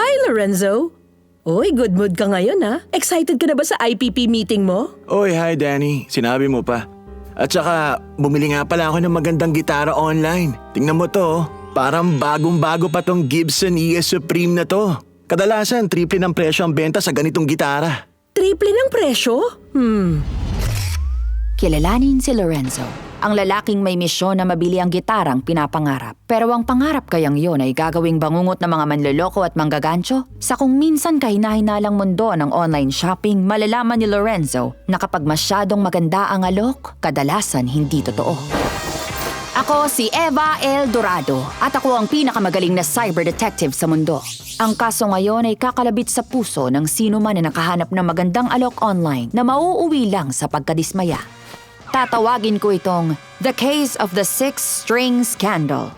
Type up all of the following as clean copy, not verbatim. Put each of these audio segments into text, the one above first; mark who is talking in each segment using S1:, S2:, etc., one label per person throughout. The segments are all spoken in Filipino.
S1: Hi, Lorenzo! Uy, good mood ka ngayon ha? Excited ka na ba sa IPP meeting mo?
S2: Oy, hi Danny. Sinabi mo pa. At saka, bumili nga pala ako ng magandang gitara online. Tingnan mo to, parang bagong-bago pa tong Gibson ES Supreme na to. Kadalasan, triple ng presyo ang benta sa ganitong gitara.
S1: Triple ng presyo?
S3: Kilalanin si Lorenzo, ang lalaking may misyon na mabili ang gitarang pinapangarap. Pero ang pangarap kayang yun ay gagawing bangungot ng mga manloloko at manggagancho? Sa kung minsan kahina-hinalang mundo ng online shopping, malalaman ni Lorenzo na kapag masyadong maganda ang alok, kadalasan hindi totoo. Ako si Eva El Dorado at ako ang pinakamagaling na cyber detective sa mundo. Ang kaso ngayon ay kakalabit sa puso ng sino man na nakahanap ng magandang alok online na mauuwi lang sa pagkadismaya. Tatawagin ko itong The Case of the Six String Scandal.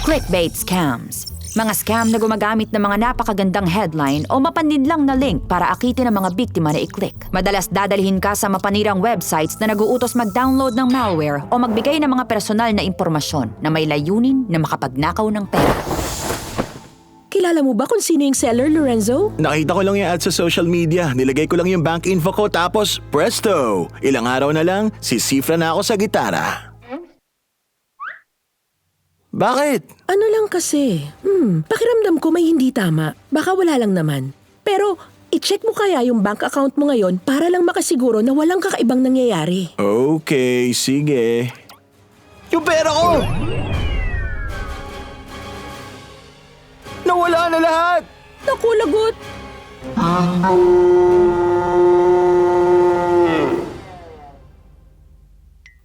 S3: Clickbait scams. Mga scam na gumagamit ng mga napakagandang headline o mapanlinlang na link para akitin ang mga biktima na i-click. Madalas dadalhin ka sa mapanirang websites na naguutos mag-download ng malware o magbigay ng mga personal na impormasyon na may layunin na makapagnakaw ng pera.
S1: Kilala mo ba kung sino yung seller, Lorenzo?
S2: Nakita ko lang yung ad sa social media. Nilagay ko lang yung bank info ko tapos presto! Ilang araw na lang, sisifra na ako sa gitara. Bakit?
S1: Ano lang kasi, pakiramdam ko may hindi tama. Baka wala lang naman. Pero, i-check mo kaya yung bank account mo ngayon para lang makasiguro na walang kakaibang nangyayari.
S2: Okay, sige. Yung pera ko! Nawala na lahat!
S1: Naku, lagot!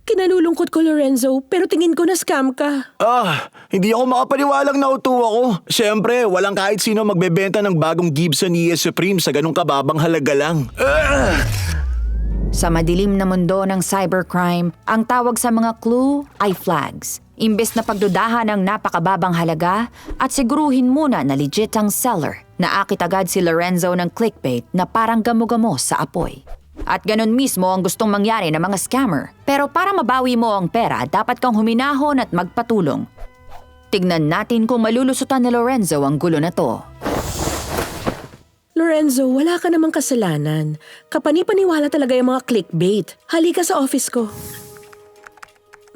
S1: Kinalulungkot ko, Lorenzo, pero tingin ko na scam ka.
S2: Hindi ako makapaniwalang nauto ako. Siyempre, walang kahit sino magbebenta ng bagong Gibson ES Supreme sa ganung kababang halaga lang.
S3: Sa madilim na mundo ng cybercrime, ang tawag sa mga clue ay flags. Imbes na pagdudahan ng napakababang halaga at siguruhin muna na legit ang seller, naakit agad si Lorenzo ng clickbait na parang gamo-gamo sa apoy. At ganun mismo ang gustong mangyari ng mga scammer. Pero para mabawi mo ang pera, dapat kang huminahon at magpatulong. Tignan natin kung malulusutan ni Lorenzo ang gulo na to.
S1: Lorenzo, wala ka namang kasalanan. Kapani-paniwala talaga yung mga clickbait. Halika sa office ko.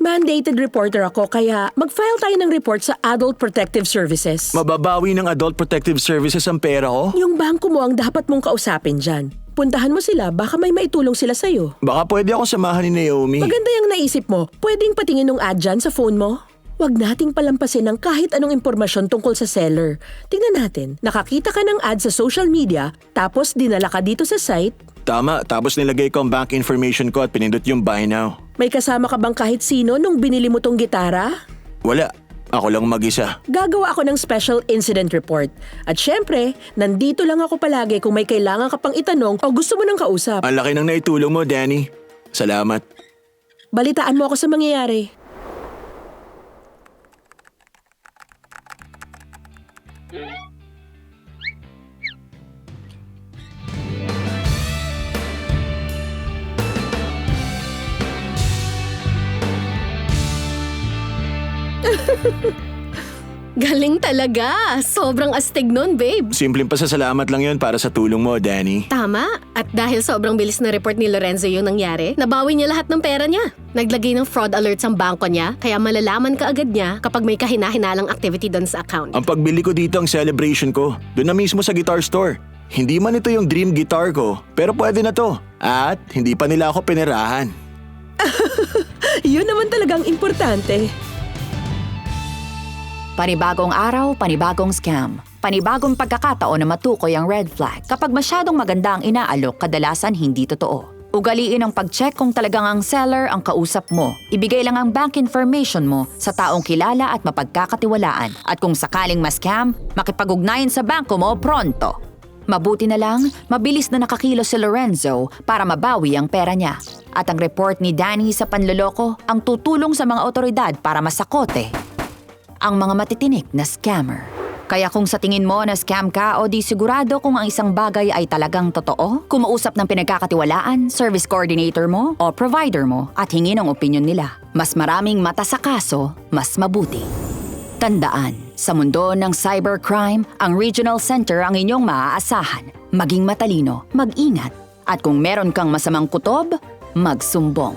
S1: Mandated reporter ako kaya mag-file tayo ng report sa Adult Protective Services.
S2: Mababawi ng Adult Protective Services ang pera ko?
S1: Yung bangko mo ang dapat mong kausapin dyan. Puntahan mo sila, baka may maitulong sila sa'yo.
S2: Baka pwede akong samahan ni Naomi.
S1: Maganda yung naisip mo. Pwedeng patingin ng ad dyan sa phone mo? Huwag nating palampasin ng kahit anong impormasyon tungkol sa seller. Tingnan natin, nakakita ka ng ad sa social media, tapos dinala ka dito sa site.
S2: Tama, tapos nilagay ko ang bank information ko at pinindot yung buy now.
S1: May kasama ka bang kahit sino nung binili mo tong gitara?
S2: Wala, ako lang mag-isa.
S1: Gagawa ako ng special incident report. At syempre, nandito lang ako palagi kung may kailangan ka pang itanong o gusto mo ng kausap.
S2: Ang laki ng naitulong mo, Danny. Salamat.
S1: Balitaan mo ako sa mangyayari.
S4: Galing talaga. Sobrang astig nun, babe.
S2: Simpleng pasasalamat lang yun para sa tulong mo, Danny.
S4: Tama. At dahil sobrang bilis na report ni Lorenzo yung nangyari, nabawi niya lahat ng pera niya. Naglagay ng fraud alerts ang bangko niya, kaya malalaman ka agad niya kapag may kahina-hinalang activity doon sa account.
S2: Ang pagbili ko dito ang celebration ko. Doon na mismo sa guitar store. Hindi man ito yung dream guitar ko, pero pwede na to. At hindi pa nila ako pinirahan.
S1: Yun naman talagang importante.
S3: Panibagong araw, panibagong scam. Panibagong pagkakataon na matukoy ang red flag. Kapag masyadong maganda ang inaalok, kadalasan hindi totoo. Ugaliin ang pag-check kung talagang ang seller ang kausap mo. Ibigay lang ang bank information mo sa taong kilala at mapagkakatiwalaan. At kung sakaling ma-scam, makipag-ugnayan sa bangko mo pronto. Mabuti na lang, mabilis na nakakilos si Lorenzo para mabawi ang pera niya. At ang report ni Danny sa panloloko ang tutulong sa mga otoridad para masakote ang mga matitinik na scammer. Kaya kung sa tingin mo na scam ka o di sigurado kung ang isang bagay ay talagang totoo, kumausap ng pinagkakatiwalaan, service coordinator mo o provider mo at hingi ng opinyon nila. Mas maraming mata sa kaso, mas mabuti. Tandaan, Sa mundo ng cybercrime, ang Regional Center ang inyong maaasahan. Maging matalino, mag-ingat, at kung meron kang masamang kutob, magsumbong.